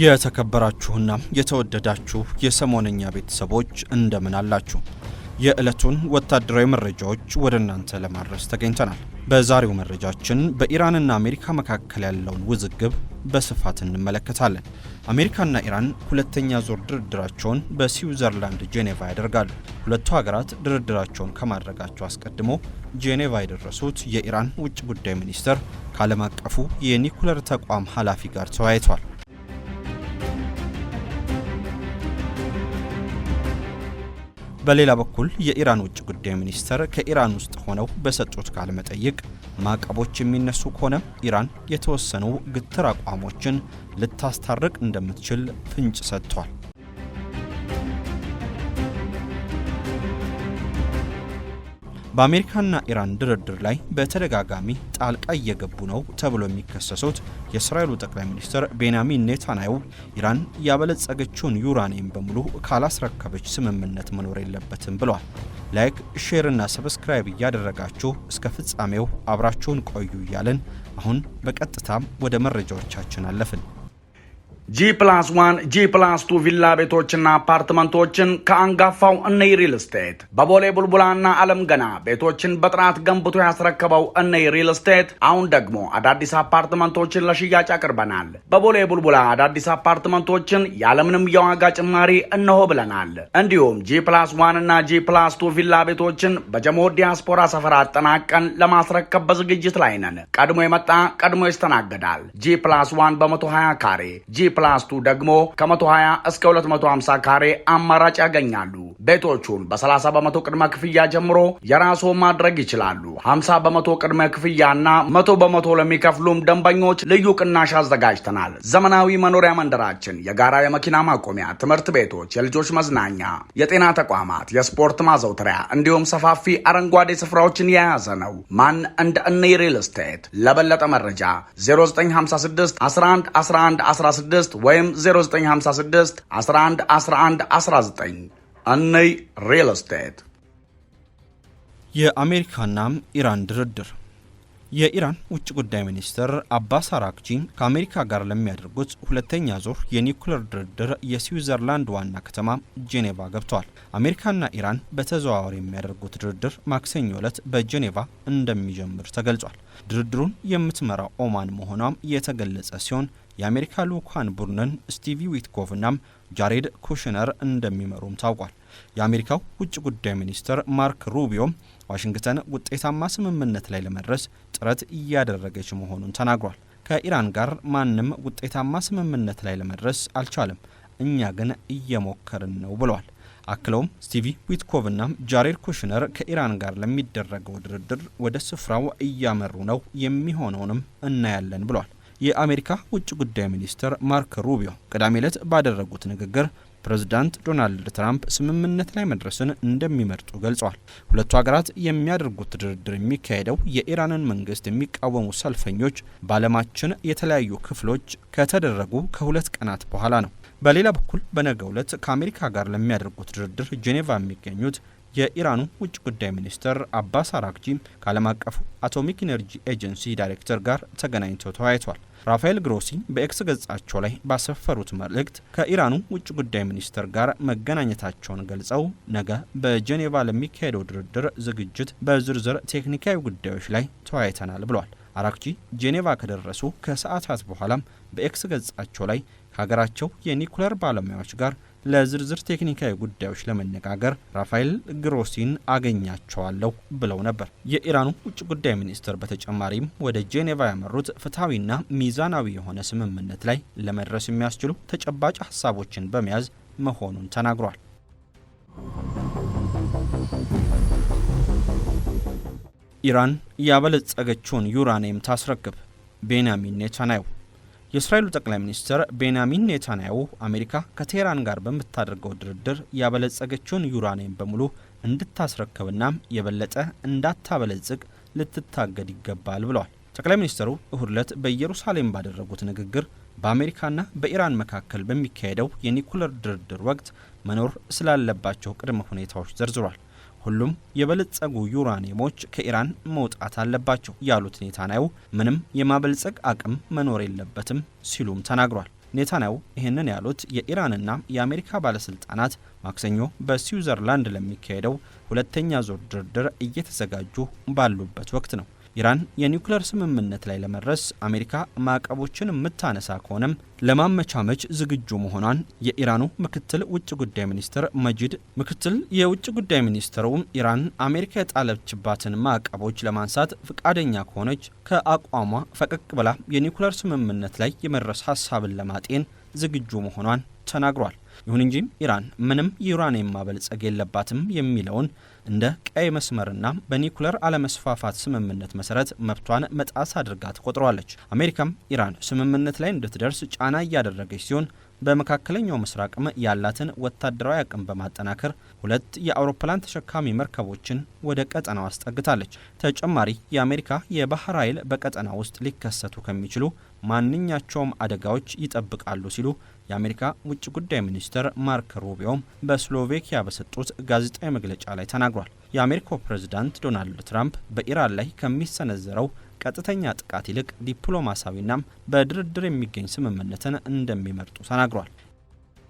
የተከበራችሁና የተወደዳችሁ የሰሞነኛ ቤተሰቦች እንደምን አላችሁ? የዕለቱን ወታደራዊ መረጃዎች ወደ እናንተ ለማድረስ ተገኝተናል። በዛሬው መረጃችን በኢራንና አሜሪካ መካከል ያለውን ውዝግብ በስፋት እንመለከታለን። አሜሪካና ኢራን ሁለተኛ ዙር ድርድራቸውን በስዊዘርላንድ ጄኔቫ ያደርጋሉ። ሁለቱ ሀገራት ድርድራቸውን ከማድረጋቸው አስቀድሞ ጄኔቫ የደረሱት የኢራን ውጭ ጉዳይ ሚኒስትር ከዓለም አቀፉ የኒኩለር ተቋም ኃላፊ ጋር ተወያይተዋል። በሌላ በኩል የኢራን ውጭ ጉዳይ ሚኒስትር ከኢራን ውስጥ ሆነው በሰጡት ቃለ መጠይቅ ማዕቀቦች የሚነሱ ከሆነ ኢራን የተወሰኑ ግትር አቋሞችን ልታስታርቅ እንደምትችል ፍንጭ ሰጥቷል። በአሜሪካና ኢራን ድርድር ላይ በተደጋጋሚ ጣልቃ እየገቡ ነው ተብሎ የሚከሰሱት የእስራኤሉ ጠቅላይ ሚኒስትር ቤንያሚን ኔታንያሁ ኢራን ያበለጸገችውን ዩራኒየም በሙሉ ካላስረከበች ስምምነት መኖር የለበትም ብለዋል። ላይክ፣ ሼር እና ሰብስክራይብ እያደረጋችሁ እስከ ፍጻሜው አብራችሁን ቆዩ እያልን አሁን በቀጥታ ወደ መረጃዎቻችን አለፍን። G+1 G+2 ቪላ ቤቶችና አፓርትመንቶችን ከአንጋፋው እነይ ሪል ስቴት በቦሌ ቡልቡላና ዓለም ገና ቤቶችን በጥራት ገንብቶ ያስረከበው እነይ ሪል ስቴት አሁን ደግሞ አዳዲስ አፓርትመንቶችን ለሽያጭ አቅርበናል። በቦሌ ቡልቡላ አዳዲስ አፓርትመንቶችን ያለምንም የዋጋ ጭማሪ እነሆ ብለናል። እንዲሁም G+1 እና G+2 ቪላ ቤቶችን በጀሞ ዲያስፖራ ሰፈር አጠናቀን ለማስረከብ በዝግጅት ላይ ነን። ቀድሞ የመጣ ቀድሞ ይስተናገዳል። G+1 በ120 ካሬ +2 ደግሞ ከ120 እስከ 250 ካሬ አማራጭ ያገኛሉ። ቤቶቹን በ30 በመቶ ቅድመ ክፍያ ጀምሮ የራስዎ ማድረግ ይችላሉ። 50 በመቶ ቅድመ ክፍያና 100 በመቶ ለሚከፍሉም ደንበኞች ልዩ ቅናሽ አዘጋጅተናል። ዘመናዊ መኖሪያ መንደራችን የጋራ የመኪና ማቆሚያ፣ ትምህርት ቤቶች፣ የልጆች መዝናኛ፣ የጤና ተቋማት፣ የስፖርት ማዘውተሪያ እንዲሁም ሰፋፊ አረንጓዴ ስፍራዎችን የያዘ ነው። ማን እንደ እነይ ሪል ስቴት። ለበለጠ መረጃ 0956 11 11 16 ወይም 0956 11 11 19 እነይ ሪል ስቴት። የአሜሪካና ኢራን ድርድር። የኢራን ውጭ ጉዳይ ሚኒስትር አባስ አራግቺ ከአሜሪካ ጋር ለሚያደርጉት ሁለተኛ ዙር የኒኩለር ድርድር የስዊዘርላንድ ዋና ከተማ ጄኔቫ ገብተዋል። አሜሪካና ኢራን በተዘዋዋሪ የሚያደርጉት ድርድር ማክሰኞ ዕለት በጄኔቫ እንደሚጀምር ተገልጿል። ድርድሩን የምትመራው ኦማን መሆኗም የተገለጸ ሲሆን የአሜሪካ ልዑካን ቡድንን ስቲቪ ዊትኮቭ እና ጃሬድ ኩሽነር እንደሚመሩም ታውቋል። የአሜሪካው ውጭ ጉዳይ ሚኒስትር ማርክ ሩቢዮ ዋሽንግተን ውጤታማ ስምምነት ላይ ለመድረስ ጥረት እያደረገች መሆኑን ተናግሯል። ከኢራን ጋር ማንም ውጤታማ ስምምነት ላይ ለመድረስ አልቻለም፣ እኛ ግን እየሞከርን ነው ብለዋል። አክለውም ስቲቪ ዊትኮቭ እና ጃሬድ ኩሽነር ከኢራን ጋር ለሚደረገው ድርድር ወደ ስፍራው እያመሩ ነው፣ የሚሆነውንም እናያለን ብለዋል። የአሜሪካ ውጭ ጉዳይ ሚኒስትር ማርክ ሩቢዮ ቅዳሜ ዕለት ባደረጉት ንግግር ፕሬዝዳንት ዶናልድ ትራምፕ ስምምነት ላይ መድረስን እንደሚመርጡ ገልጸዋል። ሁለቱ ሀገራት የሚያደርጉት ድርድር የሚካሄደው የኢራንን መንግስት የሚቃወሙ ሰልፈኞች በዓለማችን የተለያዩ ክፍሎች ከተደረጉ ከ2 ቀናት በኋላ ነው። በሌላ በኩል በነገው ዕለት ከአሜሪካ ጋር ለሚያደርጉት ድርድር ጄኔቫ የሚገኙት የኢራኑ ውጭ ጉዳይ ሚኒስትር አባስ አራግቺ ከዓለም አቀፉ አቶሚክ ኢነርጂ ኤጀንሲ ዳይሬክተር ጋር ተገናኝተው ተወያይተዋል። ራፋኤል ግሮሲ በኤክስ ገጻቸው ላይ ባሰፈሩት መልእክት ከኢራኑ ውጭ ጉዳይ ሚኒስትር ጋር መገናኘታቸውን ገልጸው ነገ በጄኔቫ ለሚካሄደው ድርድር ዝግጅት በዝርዝር ቴክኒካዊ ጉዳዮች ላይ ተወያይተናል ብለዋል። አራግቺ ጄኔቫ ከደረሱ ከሰዓታት በኋላም በኤክስ ገጻቸው ላይ ከሀገራቸው የኒኩለር ባለሙያዎች ጋር ለዝርዝር ቴክኒካዊ ጉዳዮች ለመነጋገር ራፋኤል ግሮሲን አገኛቸዋለሁ ብለው ነበር። የኢራኑ ውጭ ጉዳይ ሚኒስትር በተጨማሪም ወደ ጄኔቫ ያመሩት ፍትሐዊና ሚዛናዊ የሆነ ስምምነት ላይ ለመድረስ የሚያስችሉ ተጨባጭ ሀሳቦችን በመያዝ መሆኑን ተናግሯል። ኢራን ያበለጸገችውን ዩራኒየም ታስረክብ። ቤንያሚን ኔታንያሁ። የእስራኤሉ ጠቅላይ ሚኒስትር ቤንያሚን ኔታንያሁ አሜሪካ ከቴህራን ጋር በምታደርገው ድርድር ያበለጸገችውን ዩራኒየም በሙሉ እንድታስረክብና የበለጠ እንዳታበለጽግ ልትታገድ ይገባል ብለዋል። ጠቅላይ ሚኒስትሩ እሁድ ዕለት በኢየሩሳሌም ባደረጉት ንግግር በአሜሪካና በኢራን መካከል በሚካሄደው የኒኩለር ድርድር ወቅት መኖር ስላለባቸው ቅድመ ሁኔታዎች ዘርዝሯል። ሁሉም የበለጸጉ ዩራኒየሞች ከኢራን መውጣት አለባቸው ያሉት ኔታንያሁ ምንም የማበልጸግ አቅም መኖር የለበትም ሲሉም ተናግሯል። ኔታንያሁ ይህንን ያሉት የኢራንና የአሜሪካ ባለስልጣናት ማክሰኞ በስዊዘርላንድ ለሚካሄደው ሁለተኛ ዙር ድርድር እየተዘጋጁ ባሉበት ወቅት ነው። ኢራን የኒውክሌር ስምምነት ላይ ለመድረስ አሜሪካ ማዕቀቦችን የምታነሳ ከሆነም ለማመቻመች ዝግጁ መሆኗን የኢራኑ ምክትል ውጭ ጉዳይ ሚኒስትር ምክትል የውጭ ጉዳይ ሚኒስትሩ ኢራን አሜሪካ የጣለችባትን ማዕቀቦች ለማንሳት ፈቃደኛ ከሆነች ከአቋሟ ፈቀቅ ብላ የኒውክሌር ስምምነት ላይ የመድረስ ሀሳብን ለማጤን ዝግጁ መሆኗን ተናግሯል። ይሁን እንጂ ኢራን ምንም ዩራኒየም ማበልጸግ የለባትም የሚለውን እንደ ቀይ መስመርና በኒውክሌር አለመስፋፋት ስምምነት መሰረት መብቷን መጣስ አድርጋ ተቆጥሯለች። አሜሪካም ኢራን ስምምነት ላይ እንድትደርስ ጫና እያደረገች ሲሆን በመካከለኛው ምስራቅም ያላትን ወታደራዊ አቅም በማጠናከር 2 የአውሮፕላን ተሸካሚ መርከቦችን ወደ ቀጠናው አስጠግታለች። ተጨማሪ የአሜሪካ የባህር ኃይል በቀጠና ውስጥ ሊከሰቱ ከሚችሉ ማንኛቸውም አደጋዎች ይጠብቃሉ ሲሉ የአሜሪካ ውጭ ጉዳይ ሚኒስትር ማርክ ሩቢዮ በስሎቬኪያ በሰጡት ጋዜጣዊ መግለጫ ላይ ተናግሯል። የአሜሪካው ፕሬዝዳንት ዶናልድ ትራምፕ በኢራን ላይ ከሚሰነዘረው ቀጥተኛ ጥቃት ይልቅ ዲፕሎማሲያዊና በድርድር የሚገኝ ስምምነትን እንደሚመርጡ ተናግሯል።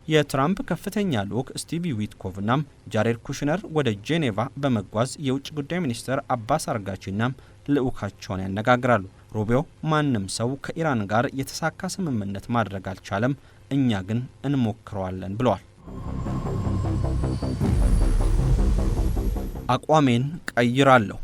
የትራምፕ ከፍተኛ ልዑክ ስቲቭ ዊትኮቭና ጃሬድ ኩሽነር ወደ ጄኔቫ በመጓዝ የውጭ ጉዳይ ሚኒስትር አባስ አርጋቺና ልዑካቸውን ያነጋግራሉ። ሩቢዮ ማንም ሰው ከኢራን ጋር የተሳካ ስምምነት ማድረግ አልቻለም፣ እኛ ግን እንሞክረዋለን ብለዋል። አቋሜን ቀይራለሁ።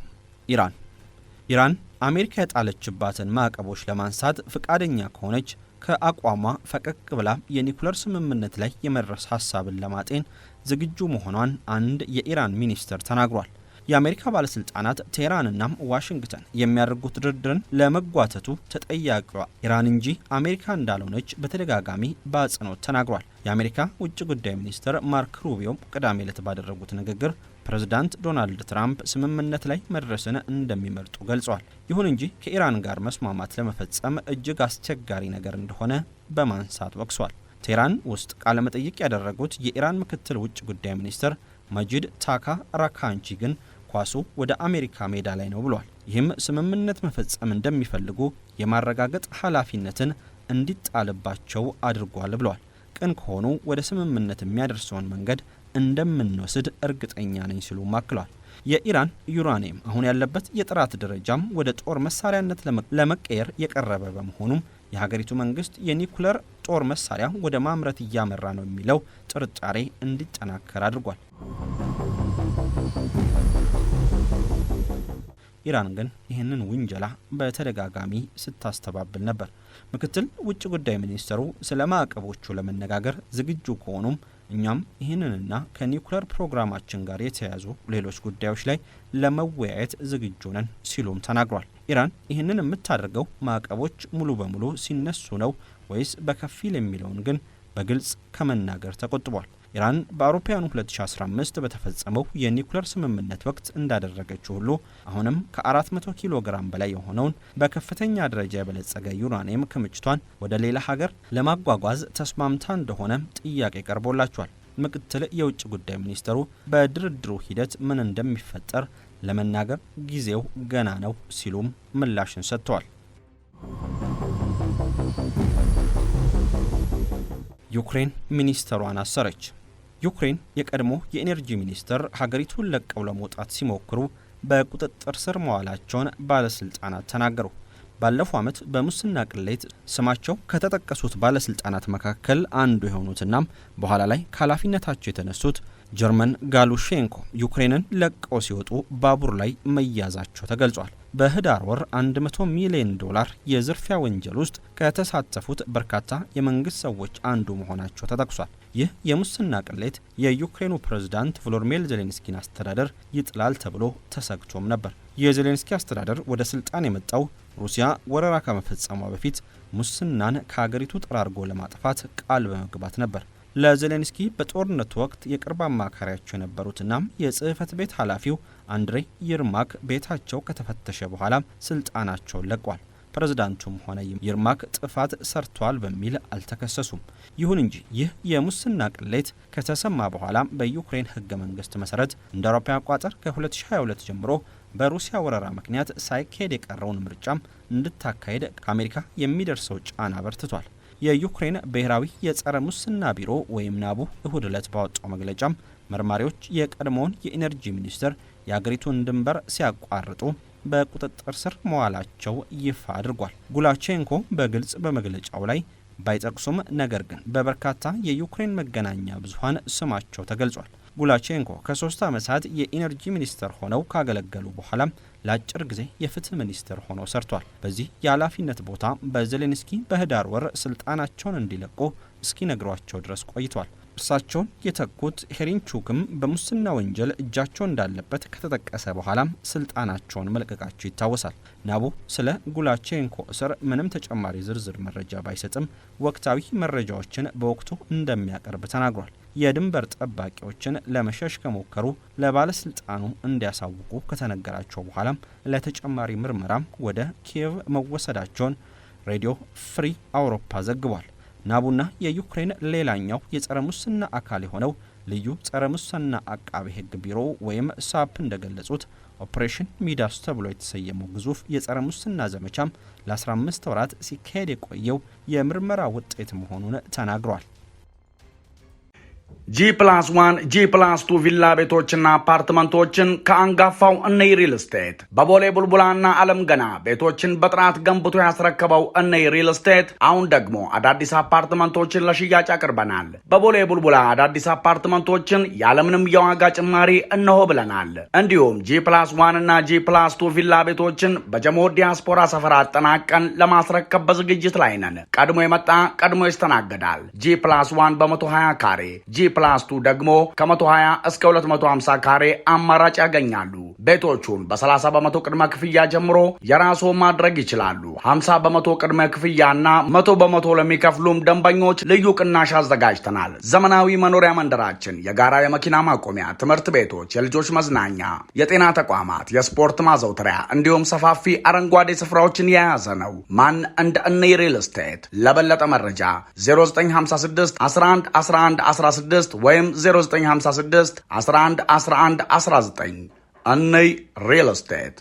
ኢራን አሜሪካ የጣለችባትን ማዕቀቦች ለማንሳት ፈቃደኛ ከሆነች ከአቋሟ ፈቀቅ ብላ የኒውክሌር ስምምነት ላይ የመድረስ ሀሳብን ለማጤን ዝግጁ መሆኗን አንድ የኢራን ሚኒስትር ተናግሯል። የአሜሪካ ባለስልጣናት ቴህራንና ዋሽንግተን የሚያደርጉት ድርድርን ለመጓተቱ ተጠያቂዋ ኢራን እንጂ አሜሪካ እንዳልሆነች በተደጋጋሚ በአጽንኦት ተናግሯል። የአሜሪካ ውጭ ጉዳይ ሚኒስትር ማርክ ሩቢዮ ቅዳሜ ዕለት ባደረጉት ንግግር ፕሬዝዳንት ዶናልድ ትራምፕ ስምምነት ላይ መድረስን እንደሚመርጡ ገልጸዋል። ይሁን እንጂ ከኢራን ጋር መስማማት ለመፈጸም እጅግ አስቸጋሪ ነገር እንደሆነ በማንሳት ወቅሷል። ቴህራን ውስጥ ቃለ መጠይቅ ያደረጉት የኢራን ምክትል ውጭ ጉዳይ ሚኒስትር ማጂድ ታካ ራካንቺ ግን ኳሱ ወደ አሜሪካ ሜዳ ላይ ነው ብሏል። ይህም ስምምነት መፈጸም እንደሚፈልጉ የማረጋገጥ ኃላፊነትን እንዲጣልባቸው አድርጓል ብለዋል። ቅን ከሆኑ ወደ ስምምነት የሚያደርሰውን መንገድ እንደምንወስድ እርግጠኛ ነኝ ሲሉ ማክሏል። የኢራን ዩራኒየም አሁን ያለበት የጥራት ደረጃም ወደ ጦር መሳሪያነት ለመቀየር የቀረበ በመሆኑም የሀገሪቱ መንግስት የኒውክሌር ጦር መሳሪያ ወደ ማምረት እያመራ ነው የሚለው ጥርጣሬ እንዲጠናከር አድርጓል። ኢራን ግን ይህንን ውንጀላ በተደጋጋሚ ስታስተባብል ነበር። ምክትል ውጭ ጉዳይ ሚኒስትሩ ስለ ማዕቀቦቹ ለመነጋገር ዝግጁ ከሆኑም እኛም ይህንንና ከኒውክሌር ፕሮግራማችን ጋር የተያያዙ ሌሎች ጉዳዮች ላይ ለመወያየት ዝግጁ ነን ሲሉም ተናግሯል። ኢራን ይህንን የምታደርገው ማዕቀቦች ሙሉ በሙሉ ሲነሱ ነው ወይስ በከፊል የሚለውን ግን በግልጽ ከመናገር ተቆጥቧል። ኢራን በአውሮፓውያኑ 2015 በተፈጸመው የኒውክሌር ስምምነት ወቅት እንዳደረገችው ሁሉ አሁንም ከ400 ኪሎ ግራም በላይ የሆነውን በከፍተኛ ደረጃ የበለጸገ ዩራኒየም ክምችቷን ወደ ሌላ ሀገር ለማጓጓዝ ተስማምታ እንደሆነ ጥያቄ ቀርቦላቸዋል። ምክትል የውጭ ጉዳይ ሚኒስትሩ በድርድሩ ሂደት ምን እንደሚፈጠር ለመናገር ጊዜው ገና ነው ሲሉም ምላሽን ሰጥተዋል። ዩክሬን ሚኒስትሯን አሰረች። ዩክሬን የቀድሞ የኤነርጂ ሚኒስትር ሀገሪቱን ለቀው ለመውጣት ሲሞክሩ በቁጥጥር ስር መዋላቸውን ባለስልጣናት ተናገሩ። ባለፈው ዓመት በሙስና ቅሌት ስማቸው ከተጠቀሱት ባለስልጣናት መካከል አንዱ የሆኑትና በኋላ ላይ ከኃላፊነታቸው የተነሱት ጀርመን ጋሉሼንኮ ዩክሬንን ለቀው ሲወጡ ባቡር ላይ መያዛቸው ተገልጿል። በህዳር ወር $100 ሚሊዮን የዝርፊያ ወንጀል ውስጥ ከተሳተፉት በርካታ የመንግስት ሰዎች አንዱ መሆናቸው ተጠቅሷል። ይህ የሙስና ቅሌት የዩክሬኑ ፕሬዝዳንት ቮሎዲሚር ዜሌንስኪን አስተዳደር ይጥላል ተብሎ ተሰግቶም ነበር። የዜሌንስኪ አስተዳደር ወደ ስልጣን የመጣው ሩሲያ ወረራ ከመፈጸሟ በፊት ሙስናን ከሀገሪቱ ጠራርጎ ለማጥፋት ቃል በመግባት ነበር። ለዜሌንስኪ በጦርነቱ ወቅት የቅርብ አማካሪያቸው የነበሩትና የጽህፈት ቤት ኃላፊው አንድሬ ይርማክ ቤታቸው ከተፈተሸ በኋላ ስልጣናቸውን ለቋል። ፕሬዝዳንቱም ሆነ ይርማክ ጥፋት ሰርቷል በሚል አልተከሰሱም። ይሁን እንጂ ይህ የሙስና ቅሌት ከተሰማ በኋላ በዩክሬን ህገ መንግስት መሰረት እንደ አውሮፓውያን አቆጣጠር ከ2022 ጀምሮ በሩሲያ ወረራ ምክንያት ሳይካሄድ የቀረውን ምርጫም እንድታካሄድ ከአሜሪካ የሚደርሰው ጫና በርትቷል። የዩክሬን ብሔራዊ የጸረ ሙስና ቢሮ ወይም ናቡ እሁድ ዕለት ባወጣው መግለጫም መርማሪዎች የቀድሞውን የኢነርጂ ሚኒስትር የአገሪቱን ድንበር ሲያቋርጡ በቁጥጥር ስር መዋላቸው ይፋ አድርጓል። ጉላቼንኮ በግልጽ በመግለጫው ላይ ባይጠቅሱም ነገር ግን በበርካታ የዩክሬን መገናኛ ብዙሃን ስማቸው ተገልጿል። ጉላቼንኮ ከ3 ዓመታት የኢነርጂ ሚኒስትር ሆነው ካገለገሉ በኋላም ለአጭር ጊዜ የፍትህ ሚኒስትር ሆነው ሰርቷል። በዚህ የኃላፊነት ቦታ በዜሌንስኪ በህዳር ወር ስልጣናቸውን እንዲለቁ እስኪነግሯቸው ድረስ ቆይቷል። እርሳቸውን የተኩት ሄሪንቹክም በሙስና ወንጀል እጃቸው እንዳለበት ከተጠቀሰ በኋላም ስልጣናቸውን መልቀቃቸው ይታወሳል። ናቡ ስለ ጉላቼንኮ እስር ምንም ተጨማሪ ዝርዝር መረጃ ባይሰጥም ወቅታዊ መረጃዎችን በወቅቱ እንደሚያቀርብ ተናግሯል። የድንበር ጠባቂዎችን ለመሸሽ ከሞከሩ ለባለስልጣኑ እንዲያሳውቁ ከተነገራቸው በኋላም ለተጨማሪ ምርመራም ወደ ኪየቭ መወሰዳቸውን ሬዲዮ ፍሪ አውሮፓ ዘግቧል። ናቡና የዩክሬን ሌላኛው የጸረ ሙስና አካል የሆነው ልዩ ጸረ ሙስና አቃቤ ሕግ ቢሮ ወይም ሳፕ እንደገለጹት ኦፕሬሽን ሚዳስ ተብሎ የተሰየመው ግዙፍ የጸረ ሙስና ዘመቻም ለ15 ወራት ሲካሄድ የቆየው የምርመራ ውጤት መሆኑን ተናግሯል። G+1 G+2 ቪላ ቤቶችና አፓርትመንቶችን ከአንጋፋው እነይ ሪል ስቴት በቦሌ ቡልቡላና አለም ገና ቤቶችን በጥራት ገንብቶ ያስረከበው እነይ ሪል ስቴት አሁን ደግሞ አዳዲስ አፓርትመንቶችን ለሽያጭ አቅርበናል። በቦሌ ቡልቡላ አዳዲስ አፓርትመንቶችን ያለምንም የዋጋ ጭማሪ እነሆ ብለናል። እንዲሁም G+1 እና G+2 ቪላ ቤቶችን በጀሞ ዲያስፖራ ሰፈር አጠናቀን ለማስረከብ በዝግጅት ላይ ነን። ቀድሞ የመጣ ቀድሞ ይስተናገዳል። G+1 በ120 ካሬ G+2 ደግሞ ከ120 እስከ 250 ካሬ አማራጭ ያገኛሉ። ቤቶቹን በ30 በመቶ ቅድመ ክፍያ ጀምሮ የራስዎ ማድረግ ይችላሉ። 50 በመቶ ቅድመ ክፍያና 100 በመቶ ለሚከፍሉም ደንበኞች ልዩ ቅናሽ አዘጋጅተናል። ዘመናዊ መኖሪያ መንደራችን የጋራ የመኪና ማቆሚያ፣ ትምህርት ቤቶች፣ የልጆች መዝናኛ፣ የጤና ተቋማት፣ የስፖርት ማዘውተሪያ እንዲሁም ሰፋፊ አረንጓዴ ስፍራዎችን የያዘ ነው። ማን እንደ እነይ ሪል ስቴት። ለበለጠ መረጃ 0956 11 11 16 ወይም 0956 11 11 19 እነይ ሪል ስቴት